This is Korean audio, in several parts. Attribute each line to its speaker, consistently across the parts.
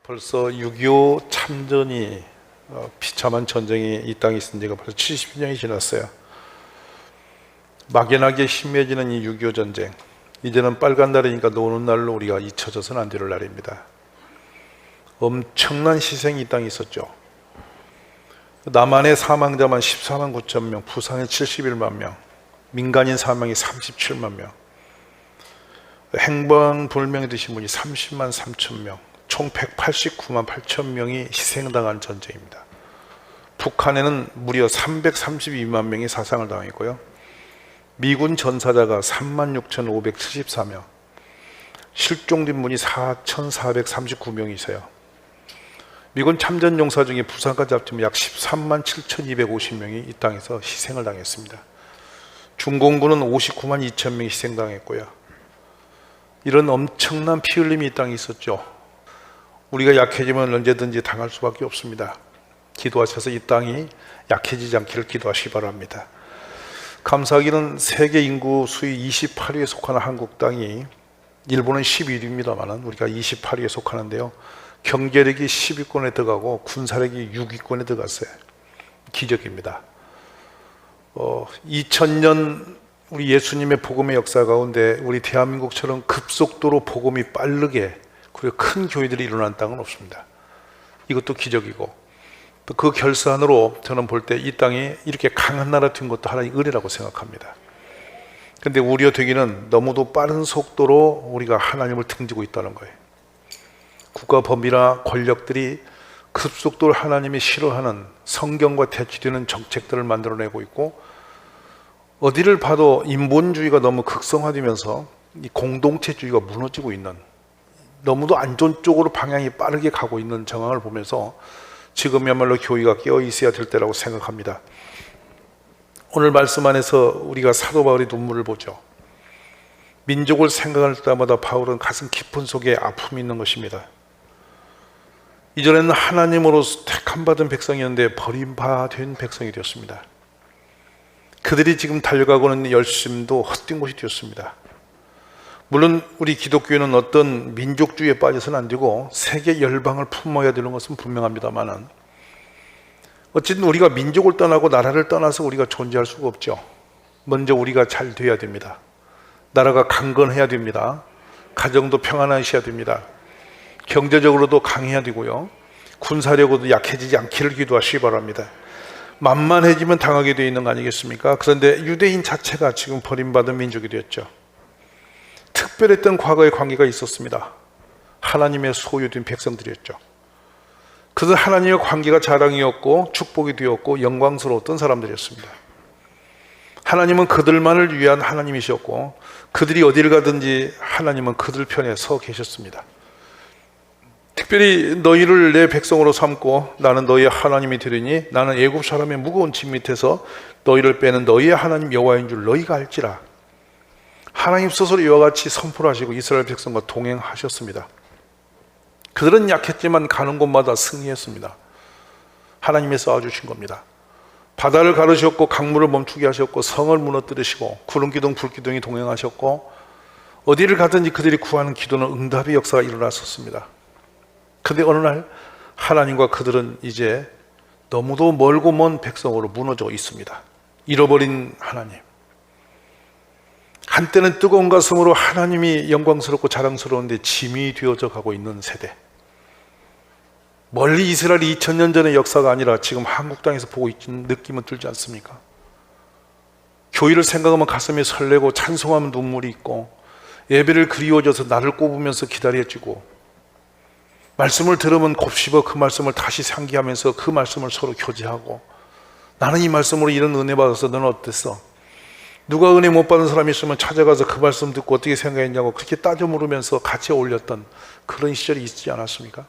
Speaker 1: 벌써 6.25 참전이 비참한 전쟁이 이 땅에 있은 지가 벌써 70년이 지났어요. 막연하게 심해지는 이 6.25 전쟁, 이제는 빨간 날이니까 노는 날로 우리가 잊혀져서는 안 될 날입니다. 엄청난 희생이 이 땅에 있었죠. 남한의 사망자만 14만 9천 명, 부산에 71만 명, 민간인 사망이 37만 명, 행방불명이 되신 분이 30만 3천 명, 총 189만 8천 명이 희생당한 전쟁입니다. 북한에는 무려 332만 명이 사상을 당했고요. 미군 전사자가 36,574명, 실종된 분이 4,439명이세요. 미군 참전용사 중에 부상까지 합치면 약 13만 7,250명이 이 땅에서 희생을 당했습니다. 중공군은 59만 2천 명이 희생당했고요. 이런 엄청난 피 흘림이 이 땅에 있었죠. 우리가 약해지면 언제든지 당할 수밖에 없습니다. 기도하셔서 이 땅이 약해지지 않기를 기도하시기 바랍니다. 감사하기는 세계 인구 수위 28위에 속하는 한국 땅이, 일본은 11위입니다만 우리가 28위에 속하는데요, 경제력이 10위권에 들어가고 군사력이 6위권에 들어갔어요. 기적입니다. 2000년 우리 예수님의 복음의 역사 가운데 우리 대한민국처럼 급속도로 복음이 빠르게 그리고 큰 교회들이 일어난 땅은 없습니다. 이것도 기적이고, 또 그 결산으로 저는 볼 때 이 땅이 이렇게 강한 나라 된 것도 하나의 은혜라고 생각합니다. 그런데 우려되기는 너무도 빠른 속도로 우리가 하나님을 등지고 있다는 거예요. 국가 범위나 권력들이 급속도로 하나님이 싫어하는 성경과 대치되는 정책들을 만들어내고 있고, 어디를 봐도 인본주의가 너무 극성화되면서 이 공동체주의가 무너지고 있는, 너무도 안 좋은 쪽으로 방향이 빠르게 가고 있는 정황을 보면서 지금이야말로 교회가 깨어 있어야 될 때라고 생각합니다. 오늘 말씀 안에서 우리가 사도 바울의 눈물을 보죠. 민족을 생각할 때마다 바울은 가슴 깊은 속에 아픔이 있는 것입니다. 이전에는 하나님으로서 택함받은 백성이었는데 버림받은 백성이 되었습니다. 그들이 지금 달려가고 있는 열심도 헛된 것이 되었습니다. 물론 우리 기독교는 어떤 민족주의에 빠져서는 안 되고 세계 열방을 품어야 되는 것은 분명합니다만, 어쨌든 우리가 민족을 떠나고 나라를 떠나서 우리가 존재할 수가 없죠. 먼저 우리가 잘 돼야 됩니다. 나라가 강건해야 됩니다. 가정도 평안하셔야 됩니다. 경제적으로도 강해야 되고요, 군사력으로도 약해지지 않기를 기도하시기 바랍니다. 만만해지면 당하게 되어 있는 거 아니겠습니까? 그런데 유대인 자체가 지금 버림받은 민족이 되었죠. 특별했던 과거의 관계가 있었습니다. 하나님의 소유된 백성들이었죠. 그들은 하나님의 관계가 자랑이었고 축복이 되었고 영광스러웠던 사람들이었습니다. 하나님은 그들만을 위한 하나님이셨고, 그들이 어디를 가든지 하나님은 그들 편에 서 계셨습니다. 특별히 너희를 내 백성으로 삼고 나는 너희의 하나님이 되리니 나는 애굽 사람의 무거운 짐 밑에서 너희를 빼는 너희의 하나님 여호와인 줄 너희가 알지라. 하나님 스스로 이와 같이 선포를 하시고 이스라엘 백성과 동행하셨습니다. 그들은 약했지만 가는 곳마다 승리했습니다. 하나님이 쌓아주신 겁니다. 바다를 가르셨고 강물을 멈추게 하셨고 성을 무너뜨리시고 구름기둥 불기둥이 동행하셨고, 어디를 가든지 그들이 구하는 기도는 응답의 역사가 일어났었습니다. 그런데 어느 날 하나님과 그들은 이제 너무도 멀고 먼 백성으로 무너져 있습니다. 잃어버린 하나님, 한때는 뜨거운 가슴으로 하나님이 영광스럽고 자랑스러운데 짐이 되어져 가고 있는 세대, 멀리 이스라엘이 2000년 전의 역사가 아니라 지금 한국 땅에서 보고 있는 느낌은 들지 않습니까? 교회를 생각하면 가슴이 설레고 찬송하면 눈물이 있고, 예배를 그리워져서 나를 꼽으면서 기다려지고, 말씀을 들으면 곱씹어 그 말씀을 다시 상기하면서 그 말씀을 서로 교제하고, 나는 이 말씀으로 이런 은혜 받아서 너는 어땠어? 누가 은혜 못 받은 사람이 있으면 찾아가서 그 말씀 듣고 어떻게 생각했냐고 그렇게 따져 물으면서 같이 어울렸던 그런 시절이 있지 않았습니까?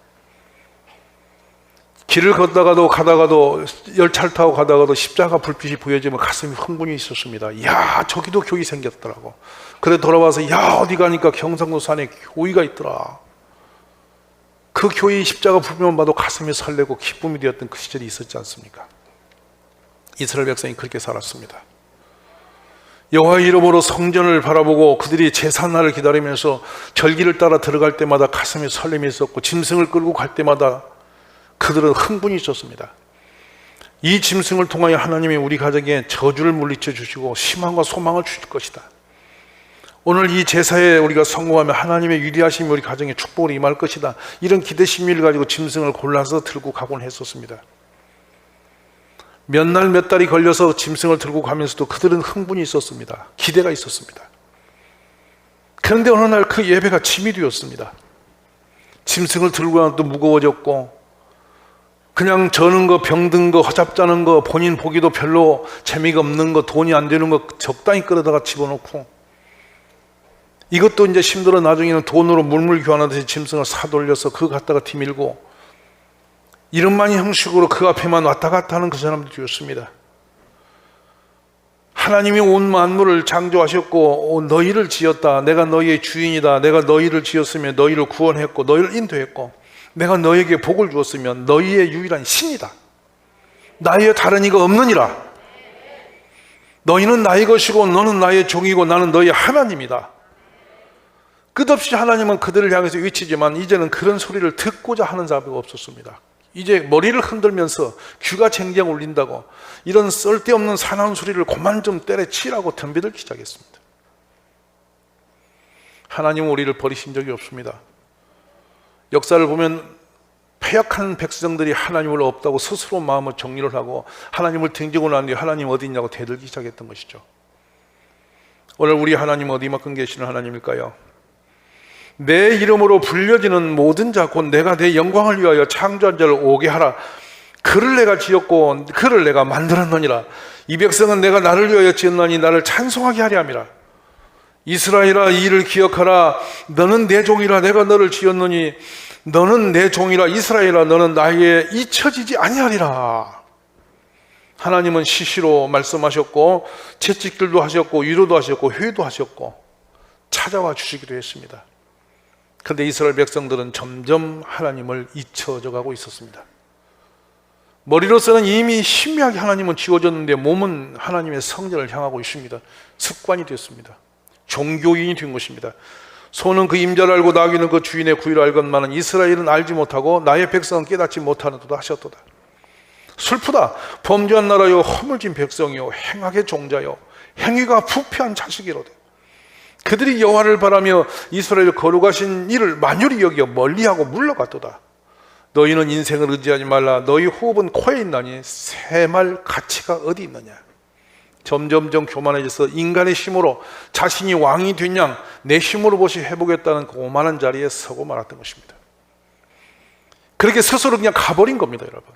Speaker 1: 길을 걷다가도 가다가도 열차를 타고 가다가도 십자가 불빛이 보여지면 가슴이 흥분이 있었습니다. 이야, 저기도 교회 생겼더라고. 그래 돌아와서 야, 어디 가니까 경상도 산에 교회가 있더라. 그 교회의 십자가 불빛만 봐도 가슴이 설레고 기쁨이 되었던 그 시절이 있었지 않습니까? 이스라엘 백성이 그렇게 살았습니다. 여호와의 이름으로 성전을 바라보고 그들이 제사날을 기다리면서 절기를 따라 들어갈 때마다 가슴에 설렘이 있었고 짐승을 끌고 갈 때마다 그들은 흥분이 있었습니다. 이 짐승을 통하여 하나님이 우리 가정에 저주를 물리쳐 주시고 희망과 소망을 주실 것이다. 오늘 이 제사에 우리가 성공하면 하나님의 위대하심이 우리 가정에 축복으로 임할 것이다. 이런 기대 심리를 가지고 짐승을 골라서 들고 가곤 했었습니다. 몇 날 몇 달이 걸려서 짐승을 들고 가면서도 그들은 흥분이 있었습니다. 기대가 있었습니다. 그런데 어느 날 그 예배가 짐이 되었습니다. 짐승을 들고 가도 무거워졌고 그냥 저는 거, 병든 거, 허잡자는 거, 본인 보기도 별로 재미가 없는 거, 돈이 안 되는 거 적당히 끌어다가 집어넣고 이것도 이제 힘들어 나중에는 돈으로 물물 교환하듯이 짐승을 사돌려서 그거 갖다가 뒤밀고 이런만이 형식으로 그 앞에만 왔다 갔다 하는 그 사람들이었습니다. 하나님이 온 만물을 창조하셨고 너희를 지었다. 내가 너희의 주인이다. 내가 너희를 지었으며 너희를 구원했고 너희를 인도했고 내가 너희에게 복을 주었으면 너희의 유일한 신이다. 나의 다른 이가 없느니라. 너희는 나의 것이고 너는 나의 종이고 나는 너희의 하나님이다. 끝없이 하나님은 그들을 향해서 외치지만 이제는 그런 소리를 듣고자 하는 자가 없었습니다. 이제 머리를 흔들면서 귀가 쟁쟁 울린다고 이런 쓸데없는 사나운 소리를 그만 좀 때려치라고 덤비들기 시작했습니다. 하나님은 우리를 버리신 적이 없습니다. 역사를 보면 패역한 백성들이 하나님을 없다고 스스로 마음을 정리를 하고 하나님을 등지고 난 뒤에 하나님 어디 있냐고 대들기 시작했던 것이죠. 오늘 우리 하나님은 어디만큼 계시는 하나님일까요? 내 이름으로 불려지는 모든 자 곧 내가 내 영광을 위하여 창조한 자를 오게 하라. 그를 내가 지었고 그를 내가 만들었느니라. 이 백성은 내가 나를 위하여 지었나니 나를 찬송하게 하려 함이라. 이스라엘아 이 일을 기억하라. 너는 내 종이라. 내가 너를 지었느니 너는 내 종이라. 이스라엘아 너는 나에게 잊혀지지 아니하리라. 하나님은 시시로 말씀하셨고 채찍질도 하셨고 위로도 하셨고 회도 하셨고 찾아와 주시기도 했습니다. 그런데 이스라엘 백성들은 점점 하나님을 잊혀져 가고 있었습니다. 머리로서는 이미 희미하게 하나님은 지워졌는데 몸은 하나님의 성전을 향하고 있습니다. 습관이 됐습니다. 종교인이 된 것입니다. 소는 그 임자를 알고 나귀는 그 주인의 구유를 알건만은 이스라엘은 알지 못하고 나의 백성은 깨닫지 못하는도다 하셨도다. 슬프다. 범죄한 나라요 허물진 백성이요 행악의 종자요 행위가 부패한 자식이로되 그들이 여호와를 바라며 이스라엘 거룩하신 이를 만유리 여겨 멀리하고 물러갔도다. 너희는 인생을 의지하지 말라. 너희 호흡은 코에 있나니 새말 가치가 어디 있느냐. 점점점 교만해져서 인간의 힘으로 자신이 왕이 된 양 내 힘으로 보시 해보겠다는 그 오만한 자리에 서고 말았던 것입니다. 그렇게 스스로 그냥 가버린 겁니다. 여러분,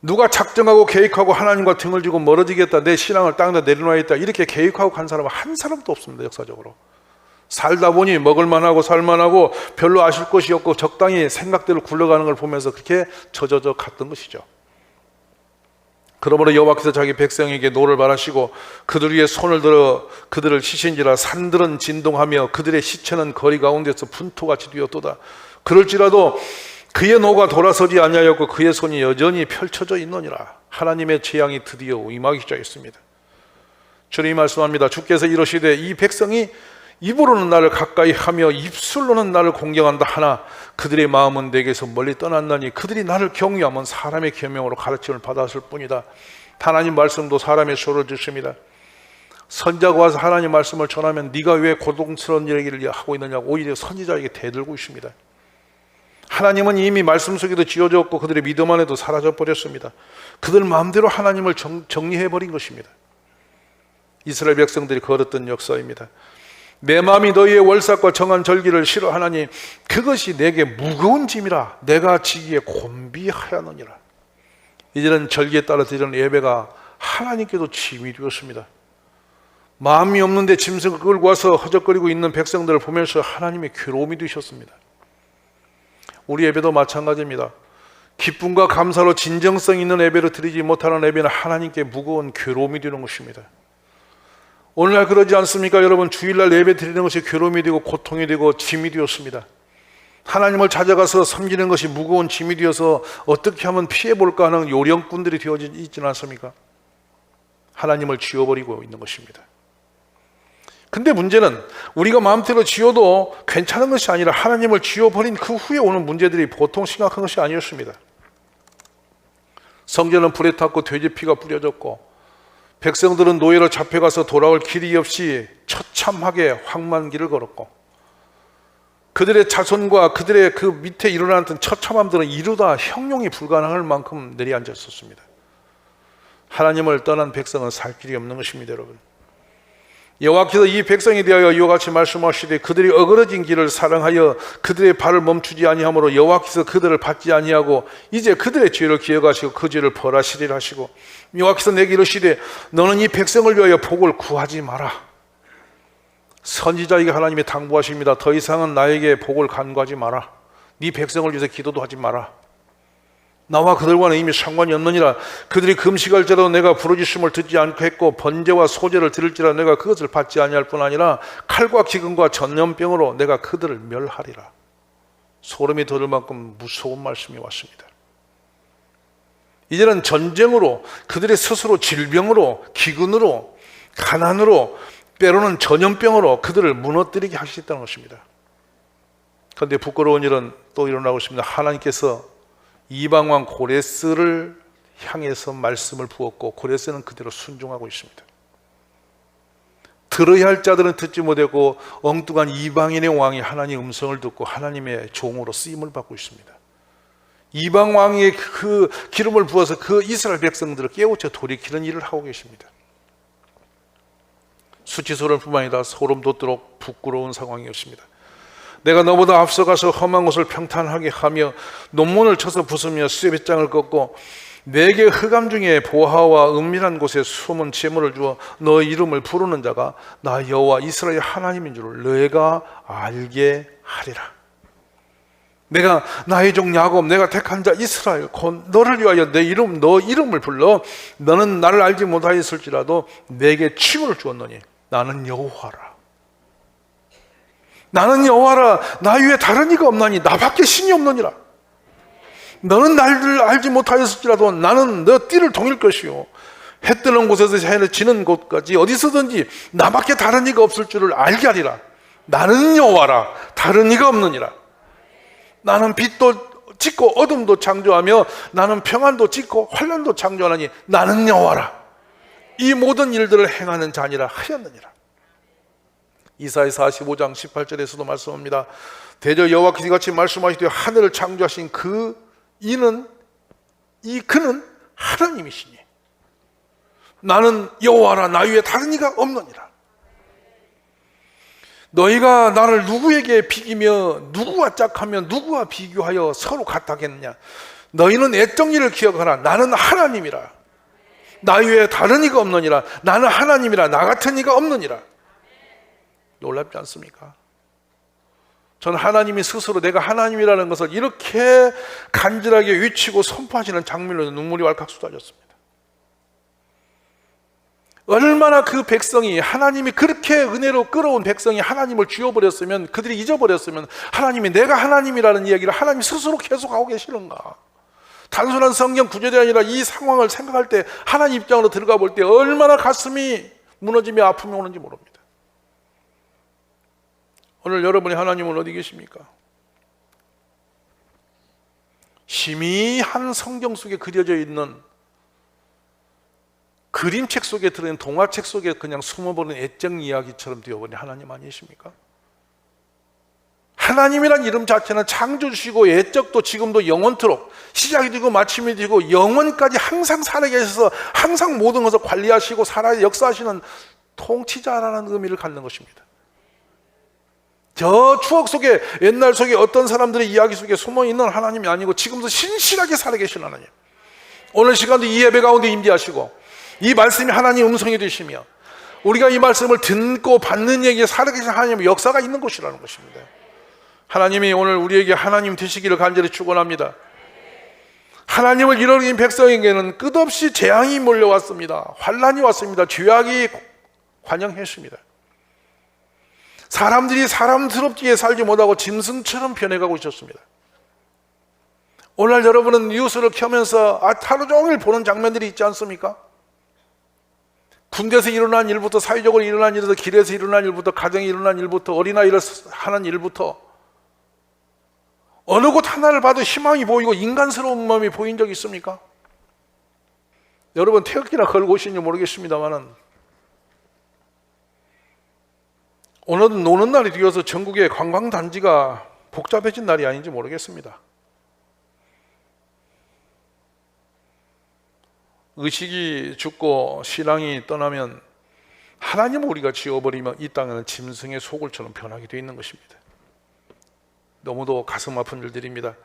Speaker 1: 누가 작정하고 계획하고 하나님과 등을 지고 멀어지겠다, 내 신앙을 땅에다 내려놔야겠다 이렇게 계획하고 간 사람은 한 사람도 없습니다. 역사적으로 살다 보니 먹을만하고 살만하고 별로 아실 것이 없고 적당히 생각대로 굴러가는 걸 보면서 그렇게 젖어져 갔던 것이죠. 그러므로 여호와께서 자기 백성에게 노를 바라시고 그들 위에 손을 들어 그들을 치신지라. 산들은 진동하며 그들의 시체는 거리 가운데서 분토같이 뛰었도다. 그럴지라도 그의 노가 돌아서지 아니하였고 그의 손이 여전히 펼쳐져 있느니라. 하나님의 재앙이 드디어 임하기 시작했습니다. 주님 말씀합니다. 주께서 이러시되 이 백성이 입으로는 나를 가까이 하며 입술로는 나를 공경한다 하나 그들의 마음은 내게서 멀리 떠났나니 그들이 나를 경유하면 사람의 계명으로 가르침을 받았을 뿐이다. 하나님 말씀도 사람의 소를 듣습니다. 선지자가 와서 하나님 말씀을 전하면 네가 왜 고통스러운 얘기를 하고 있느냐고 오히려 선지자에게 대들고 있습니다. 하나님은 이미 말씀 속에도 지어졌고 그들의 믿음 안에도 사라져버렸습니다. 그들 마음대로 하나님을 정리해버린 것입니다. 이스라엘 백성들이 걸었던 역사입니다. 내 마음이 너희의 월삭과 정한 절기를 싫어하나니 그것이 내게 무거운 짐이라. 내가 지기에 곤비하였느니라. 이제는 절기에 따라 드리는 예배가 하나님께도 짐이 되었습니다. 마음이 없는데 짐승을 끌고 와서 허적거리고 있는 백성들을 보면서 하나님의 괴로움이 되셨습니다. 우리 예배도 마찬가지입니다. 기쁨과 감사로 진정성 있는 예배를 드리지 못하는 예배는 하나님께 무거운 괴로움이 되는 것입니다. 오늘날 그러지 않습니까? 여러분, 주일날 예배 드리는 것이 괴로움이 되고 고통이 되고 짐이 되었습니다. 하나님을 찾아가서 섬기는 것이 무거운 짐이 되어서 어떻게 하면 피해볼까 하는 요령꾼들이 되어져 있지는 않습니까? 하나님을 지워버리고 있는 것입니다. 근데 문제는 우리가 마음대로 지워도 괜찮은 것이 아니라 하나님을 지워버린 그 후에 오는 문제들이 보통 심각한 것이 아니었습니다. 성전은 불에 탔고 돼지 피가 뿌려졌고 백성들은 노예로 잡혀가서 돌아올 길이 없이 처참하게 황만길을 걸었고 그들의 자손과 그들의 그 밑에 일어났던 처참함들은 이루다 형용이 불가능할 만큼 내려앉았었습니다. 하나님을 떠난 백성은 살 길이 없는 것입니다, 여러분. 여호와께서 이 백성에 대하여 이와 같이 말씀하시되 그들이 어그러진 길을 사랑하여 그들의 발을 멈추지 아니하므로 여호와께서 그들을 받지 아니하고 이제 그들의 죄를 기억하시고 그 죄를 벌하시리라 하시고 여호와께서 내게 이르시되 너는 이 백성을 위하여 복을 구하지 마라. 선지자에게 하나님이 당부하십니다. 더 이상은 나에게 복을 간구하지 마라. 네 백성을 위해서 기도도 하지 마라. 나와 그들과는 이미 상관이 없느니라. 그들이 금식할지라도 내가 부르짖음을 듣지 않고 했고 번제와 소제를 드릴지라도 내가 그것을 받지 아니할 뿐 아니라 칼과 기근과 전염병으로 내가 그들을 멸하리라. 소름이 돋을 만큼 무서운 말씀이 왔습니다. 이제는 전쟁으로 그들의 스스로 질병으로 기근으로 가난으로 때로는 전염병으로 그들을 무너뜨리게 하시겠다는 것입니다. 그런데 부끄러운 일은 또 일어나고 있습니다. 하나님께서 이방왕 고레스를 향해서 말씀을 부었고 고레스는 그대로 순종하고 있습니다. 들어야 할 자들은 듣지 못하고 엉뚱한 이방인의 왕이 하나님의 음성을 듣고 하나님의 종으로 쓰임을 받고 있습니다. 이방 왕의 그 기름을 부어서 그 이스라엘 백성들을 깨우쳐 돌이키는 일을 하고 계십니다. 수치스러울 뿐만 아니라 소름 돋도록 부끄러운 상황이었습니다. 내가 너보다 앞서가서 험한 곳을 평탄하게 하며 논문을 쳐서 부수며 쇠배짱을 꺾고 내게 흑암 중에 보화와 은밀한 곳에 숨은 재물을 주어 너 이름을 부르는 자가 나 여호와 이스라엘 하나님인 줄을 너희가 알게 하리라. 내가 나의 종 야곱 내가 택한 자 이스라엘 곧 너를 위하여 너 이름을 불러 너는 나를 알지 못하였을지라도 내게 칭을 주었노니 나는 여호와라. 나는 여호와라. 나 위에 다른 이가 없나니 나밖에 신이 없느니라. 너는 나를 알지 못하였을지라도 나는 너 띠를 동일 것이요 해 뜨는 곳에서 해를 지는 곳까지 어디서든지 나밖에 다른 이가 없을 줄을 알게 하리라. 나는 여호와라. 다른 이가 없느니라. 나는 빛도 짓고 어둠도 창조하며 나는 평안도 짓고 환난도 창조하나니 나는 여호와라. 이 모든 일들을 행하는 자니라 하였느니라. 이사야 45장 18절에서도 말씀합니다. 대저 여호와께서 이같이 말씀하시되 하늘을 창조하신 그는 하나님이시니 나는 여호와라. 나 위에 다른 이가 없느니라. 너희가 나를 누구에게 비기며 누구와 짝하며 누구와 비교하여 서로 같다겠느냐. 너희는 애정일을 기억하라. 나는 하나님이라. 나 위에 다른 이가 없느니라. 나는 하나님이라. 나 같은 이가 없느니라. 놀랍지 않습니까? 저는 하나님이 스스로 내가 하나님이라는 것을 이렇게 간절하게 외치고 선포하시는 장면으로 눈물이 왈칵 쏟아졌습니다. 얼마나 그 백성이 하나님이 그렇게 은혜로 끌어온 백성이 하나님을 지워버렸으면 그들이 잊어버렸으면 하나님이 내가 하나님이라는 이야기를 하나님 스스로 계속하고 계시는가. 단순한 성경 구절이 아니라 이 상황을 생각할 때 하나님 입장으로 들어가 볼 때 얼마나 가슴이 무너지며 아픔이 오는지 모릅니다. 오늘 여러분이 하나님은 어디 계십니까? 희미한 성경 속에 그려져 있는 그림책 속에 들어있는 동화책 속에 그냥 숨어버린 애정 이야기처럼 되어버린 하나님 아니십니까? 하나님이란 이름 자체는 창조주시고 애적도 지금도 영원토록 시작이 되고 마침이 되고 영원까지 항상 살아 계셔서 항상 모든 것을 관리하시고 살아 역사하시는 통치자라는 의미를 갖는 것입니다. 저 추억 속에 옛날 속에 어떤 사람들의 이야기 속에 숨어있는 하나님이 아니고 지금도 신실하게 살아 계시는 하나님. 오늘 시간도 이 예배 가운데 임재하시고 이 말씀이 하나님의 음성이 되시며 우리가 이 말씀을 듣고 받는 얘기에 살아계신 하나님의 역사가 있는 곳이라는 것입니다. 하나님이 오늘 우리에게 하나님 되시기를 간절히 축원합니다. 하나님을 잃어버린 백성에게는 끝없이 재앙이 몰려왔습니다. 환난이 왔습니다. 죄악이 관영했습니다. 사람들이 사람스럽게 살지 못하고 짐승처럼 변해가고 있었습니다. 오늘 여러분은 뉴스를 켜면서 하루 종일 보는 장면들이 있지 않습니까? 군대에서 일어난 일부터, 사회적으로 일어난 일부터, 길에서 일어난 일부터, 가정에 일어난 일부터, 어린아이를 하는 일부터 어느 곳 하나를 봐도 희망이 보이고 인간스러운 마음이 보인 적 있습니까? 여러분 태극기나 걸고 오신지 모르겠습니다만은 오늘은 노는 날이 되어서 전국의 관광단지가 복잡해진 날이 아닌지 모르겠습니다. 의식이 죽고 신앙이 떠나면 하나님을 우리가 지워버리면 이 땅에는 짐승의 소굴처럼 변하게 되어 있는 것입니다. 너무도 가슴 아픈 일들입니다.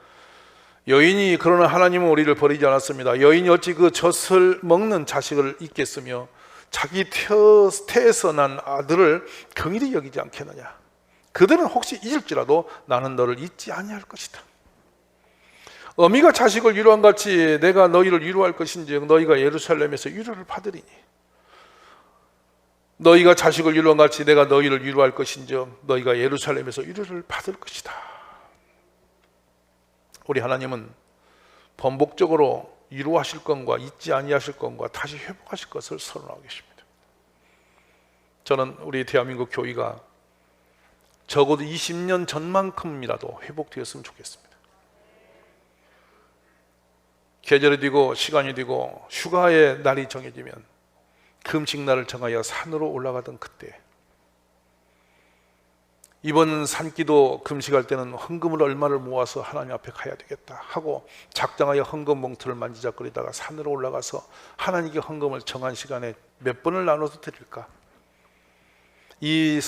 Speaker 1: 여인이 그러나 하나님은 우리를 버리지 않았습니다. 여인이 어찌 그 젖을 먹는 자식을 잊겠으며 자기 태에서 난 아들을 긍휼히 여기지 않겠느냐. 그들은 혹시 잊을지라도 나는 너를 잊지 아니할 것이다. 어미가 자식을 위로한 같이 내가 너희를 위로할 것인즉 너희가 예루살렘에서 위로를 받으리니 너희가 자식을 위로한 같이 내가 너희를 위로할 것인즉 너희가 예루살렘에서 위로를 받을 것이다. 우리 하나님은 번복적으로 위로하실 것과 잊지 아니하실 것과 다시 회복하실 것을 선언하고 계십니다. 저는 우리 대한민국 교회가 적어도 20년 전만큼이라도 회복되었으면 좋겠습니다. 계절이 되고 시간이 되고 휴가의 날이 정해지면 금식 날을 정하여 산으로 올라가던 그때 이번 산기도 금식할 때는 헌금을 얼마를 모아서 하나님 앞에 가야 되겠다 하고 작정하여 헌금 봉투를 만지작거리다가 산으로 올라가서 하나님께 헌금을 정한 시간에 몇 번을 나눠서 드릴까? 이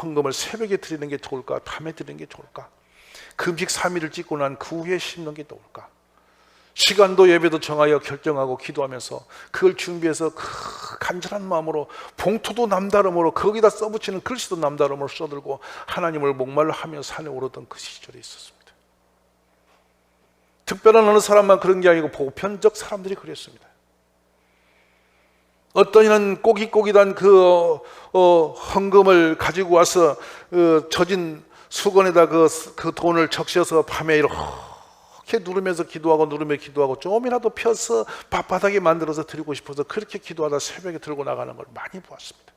Speaker 1: 헌금을 새벽에 드리는 게 좋을까? 밤에 드리는 게 좋을까? 금식 3일을 찍고 난 그 후에 심는 게 좋을까? 시간도 예배도 정하여 결정하고 기도하면서 그걸 준비해서 그 간절한 마음으로 봉투도 남다름으로 거기다 써붙이는 글씨도 남다름으로 써들고 하나님을 목말라 하며 산에 오르던 그 시절이 있었습니다. 특별한 어느 사람만 그런 게 아니고 보편적 사람들이 그랬습니다. 어떤 이는 꼬깃꼬깃한 그 헌금을 가지고 와서 젖은 수건에다 그 돈을 적셔서 밤에 이렇게 누르면서 기도하고 조금이라도 펴서 밥바닥에 만들어서 드리고 싶어서 그렇게 기도하다 새벽에 들고 나가는 걸 많이 보았습니다.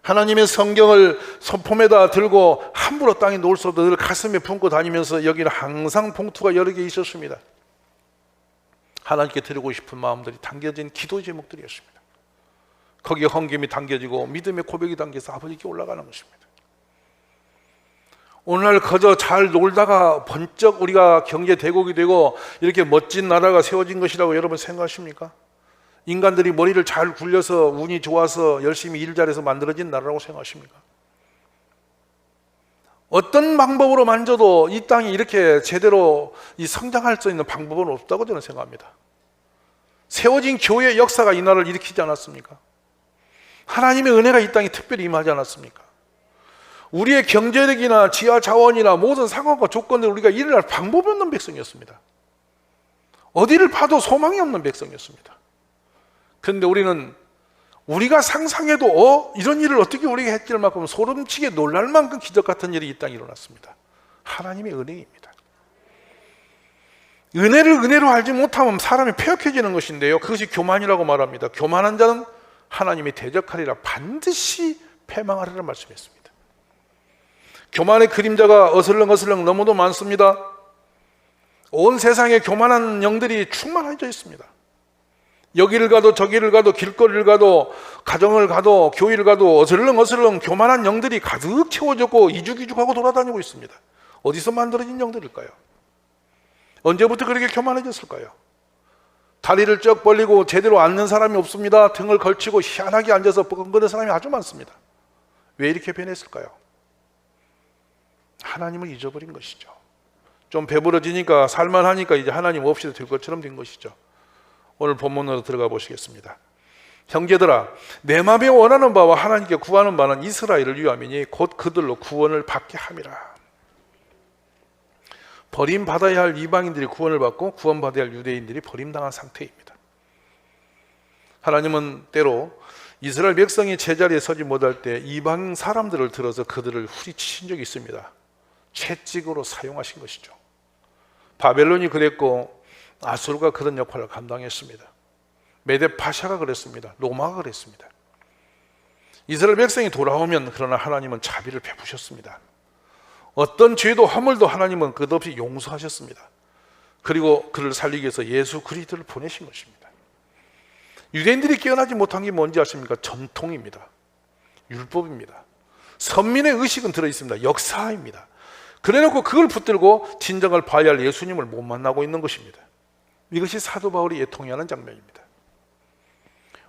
Speaker 1: 하나님의 성경을 손품에다 들고 함부로 땅에 놓을 수 없도록 늘 가슴에 품고 다니면서 여기는 항상 봉투가 여러 개 있었습니다. 하나님께 드리고 싶은 마음들이 담겨진 기도 제목들이었습니다. 거기에 헌금이 담겨지고 믿음의 고백이 담겨서 아버지께 올라가는 것입니다. 오늘날 그저 잘 놀다가 번쩍 우리가 경제 대국이 되고 이렇게 멋진 나라가 세워진 것이라고 여러분 생각하십니까? 인간들이 머리를 잘 굴려서 운이 좋아서 열심히 일 잘해서 만들어진 나라라고 생각하십니까? 어떤 방법으로 만져도 이 땅이 이렇게 제대로 성장할 수 있는 방법은 없다고 저는 생각합니다. 세워진 교회의 역사가 이 나라를 일으키지 않았습니까? 하나님의 은혜가 이 땅에 특별히 임하지 않았습니까? 우리의 경제력이나 지하 자원이나 모든 상황과 조건들 우리가 일어날 방법이 없는 백성이었습니다. 어디를 봐도 소망이 없는 백성이었습니다. 그런데 우리는 우리가 상상해도 이런 일을 어떻게 우리가 했길 만큼 소름치게 놀랄 만큼 기적 같은 일이 이 땅에 일어났습니다. 하나님의 은혜입니다. 은혜를 은혜로 알지 못하면 사람이 폐역해지는 것인데요, 그것이 교만이라고 말합니다. 교만한 자는 하나님이 대적하리라 반드시 패망하리라 말씀했습니다. 교만의 그림자가 어슬렁어슬렁 너무도 많습니다. 온 세상에 교만한 영들이 충만해져 있습니다. 여기를 가도 저기를 가도 길거리를 가도 가정을 가도 교회를 가도 어슬렁어슬렁 교만한 영들이 가득 채워졌고 이죽이죽하고 돌아다니고 있습니다. 어디서 만들어진 영들일까요? 언제부터 그렇게 교만해졌을까요? 다리를 쩍 벌리고 제대로 앉는 사람이 없습니다. 등을 걸치고 희한하게 앉아서 뻐근거리는 사람이 아주 많습니다. 왜 이렇게 변했을까요? 하나님을 잊어버린 것이죠. 좀 배부러지니까 살만하니까 이제 하나님 없이도 될 것처럼 된 것이죠. 오늘 본문으로 들어가 보시겠습니다. 형제들아, 내 마음에 원하는 바와 하나님께 구하는 바는 이스라엘을 위함이니 곧 그들로 구원을 받게 함이라. 버림받아야 할 이방인들이 구원을 받고 구원받아야 할 유대인들이 버림당한 상태입니다. 하나님은 때로 이스라엘 백성이 제자리에 서지 못할 때 이방 사람들을 들어서 그들을 후리치신 적이 있습니다. 채찍으로 사용하신 것이죠. 바벨론이 그랬고 아수르가 그런 역할을 감당했습니다. 메데 파샤가 그랬습니다. 로마가 그랬습니다. 이스라엘 백성이 돌아오면 그러나 하나님은 자비를 베푸셨습니다. 어떤 죄도 허물도 하나님은 끝없이 용서하셨습니다. 그리고 그를 살리기 위해서 예수 그리스도를 보내신 것입니다. 유대인들이 깨어나지 못한 게 뭔지 아십니까? 전통입니다. 율법입니다. 선민의 의식은 들어있습니다. 역사입니다. 그래놓고 그걸 붙들고 진정을 봐야 할 예수님을 못 만나고 있는 것입니다. 이것이 사도 바울이 애통해하는 장면입니다.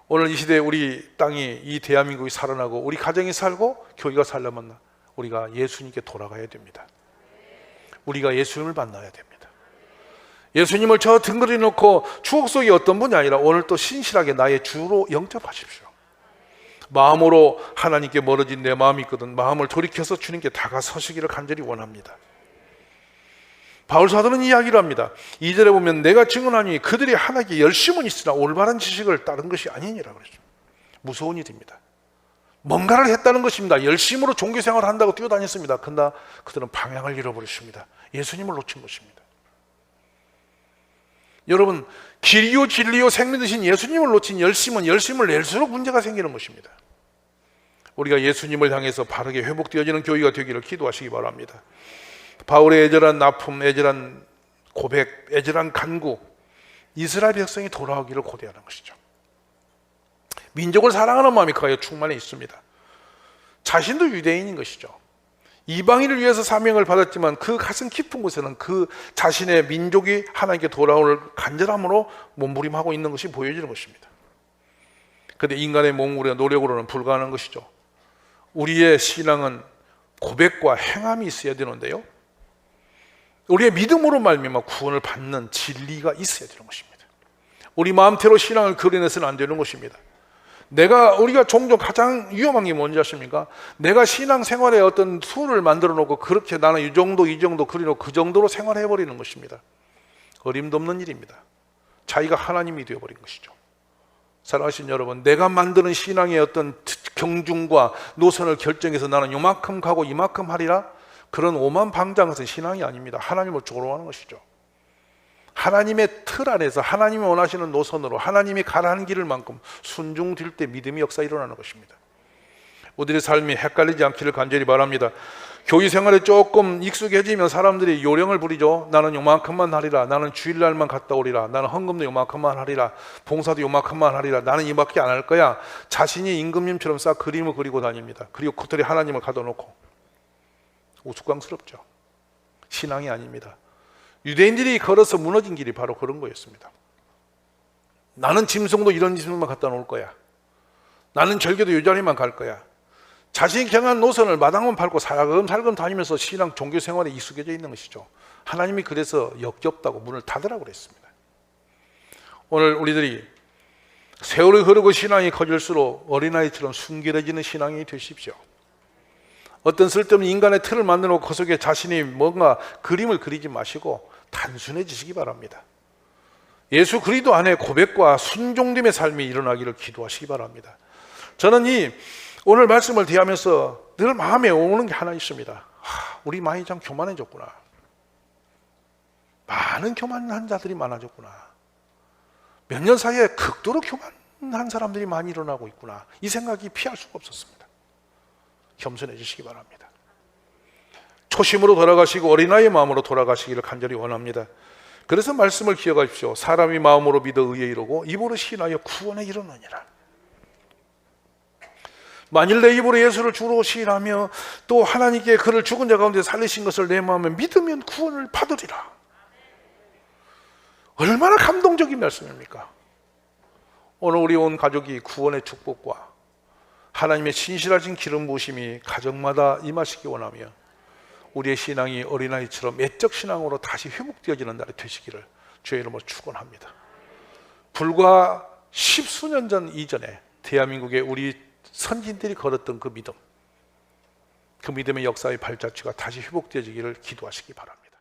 Speaker 1: 오늘 이 시대에 우리 땅이, 이 대한민국이 살아나고 우리 가정이 살고 교회가 살려면 우리가 예수님께 돌아가야 됩니다. 우리가 예수님을 만나야 됩니다. 예수님을 저 등거리 놓고 추억 속의 어떤 분이 아니라 오늘 또 신실하게 나의 주로 영접하십시오. 마음으로 하나님께 멀어진 내 마음이 있거든 마음을 돌이켜서 주님께 다가서시기를 간절히 원합니다. 바울 사도는 이야기를 합니다. 2절에 보면 내가 증언하니 그들이 하나님께 열심은 있으나 올바른 지식을 따른 것이 아니니라 그랬죠. 무서운 일입니다. 뭔가를 했다는 것입니다. 열심으로 종교생활을 한다고 뛰어다녔습니다. 그러나 그들은 방향을 잃어버렸습니다. 예수님을 놓친 것입니다. 여러분, 길이요 진리요 생명 되신 예수님을 놓친 열심을 낼수록 문제가 생기는 것입니다. 우리가 예수님을 향해서 바르게 회복되어지는 교회가 되기를 기도하시기 바랍니다. 바울의 애절한 납품, 애절한 고백, 애절한 간구, 이스라엘 백성이 돌아오기를 고대하는 것이죠. 민족을 사랑하는 마음이 그 안에 충만해 있습니다. 자신도 유대인인 것이죠. 이방인을 위해서 사명을 받았지만 그 가슴 깊은 곳에는 그 자신의 민족이 하나님께 돌아올 간절함으로 몸부림하고 있는 것이 보여지는 것입니다. 그런데 인간의 몸부림과 노력으로는 불가능한 것이죠. 우리의 신앙은 고백과 행함이 있어야 되는데요, 우리의 믿음으로 말미암아 구원을 받는 진리가 있어야 되는 것입니다. 우리 마음대로 신앙을 그려내서는 안 되는 것입니다. 우리가 종종 가장 위험한 게 뭔지 아십니까? 내가 신앙생활에 어떤 수를 만들어 놓고 그렇게 나는 이 정도 그리고 그 정도로 생활해 버리는 것입니다. 어림도 없는 일입니다. 자기가 하나님이 되어버린 것이죠. 사랑하신 여러분, 내가 만드는 신앙의 어떤 경중과 노선을 결정해서 나는 요만큼 가고 이만큼 하리라, 그런 오만방자한 것은 신앙이 아닙니다. 하나님을 조롱하는 것이죠. 하나님의 틀 안에서 하나님이 원하시는 노선으로 하나님이 가라는 길을만큼 순종될 때 믿음의 역사 일어나는 것입니다. 우리의 삶이 헷갈리지 않기를 간절히 바랍니다. 교회 생활에 조금 익숙해지면 사람들이 요령을 부리죠. 나는 요만큼만 하리라, 나는 주일날만 갔다 오리라, 나는 헌금도 요만큼만 하리라, 봉사도 요만큼만 하리라, 나는 이밖에 안 할 거야. 자신이 임금님처럼 싹 그림을 그리고 다닙니다. 그리고 겉들이 하나님을 가둬놓고 우스꽝스럽죠. 신앙이 아닙니다. 유대인들이 걸어서 무너진 길이 바로 그런 거였습니다. 나는 짐승도 이런 짐승만 갖다 놓을 거야. 나는 절개도 이 자리만 갈 거야. 자신이 경한 노선을 마당만 밟고 살금살금 다니면서 신앙 종교 생활에 익숙해져 있는 것이죠. 하나님이 그래서 역겹다고 문을 닫으라고 그랬습니다. 오늘 우리들이 세월이 흐르고 신앙이 커질수록 어린아이처럼 순결해지는 신앙이 되십시오. 어떤 쓸데없는 인간의 틀을 만들어놓고 그 속에 자신이 뭔가 그림을 그리지 마시고 단순해지시기 바랍니다. 예수 그리스도 안에 고백과 순종됨의 삶이 일어나기를 기도하시기 바랍니다. 저는 오늘 말씀을 대하면서 늘 마음에 오는 게 하나 있습니다. 우리 많이 참 교만해졌구나. 많은 교만한 자들이 많아졌구나. 몇 년 사이에 극도로 교만한 사람들이 많이 일어나고 있구나. 이 생각이 피할 수가 없었습니다. 겸손해지시기 바랍니다. 초심으로 돌아가시고 어린아이의 마음으로 돌아가시기를 간절히 원합니다. 그래서 말씀을 기억하십시오. 사람이 마음으로 믿어 의에 이르고 입으로 신하여 구원에 이르느니라. 만일 내 입으로 예수를 주로 시인하며 또 하나님께 그를 죽은 자 가운데 살리신 것을 내 마음에 믿으면 구원을 받으리라. 얼마나 감동적인 말씀입니까? 오늘 우리 온 가족이 구원의 축복과 하나님의 신실하신 기름 부으심이 가정마다 임하시기 원하며 우리의 신앙이 어린아이처럼 애적 신앙으로 다시 회복되어지는 날이 되시기를 주의 이름으로 축원합니다. 불과 10수년 전 이전에 대한민국에 우리 선진들이 걸었던 그 믿음, 그 믿음의 역사의 발자취가 다시 회복되어지기를 기도하시기 바랍니다.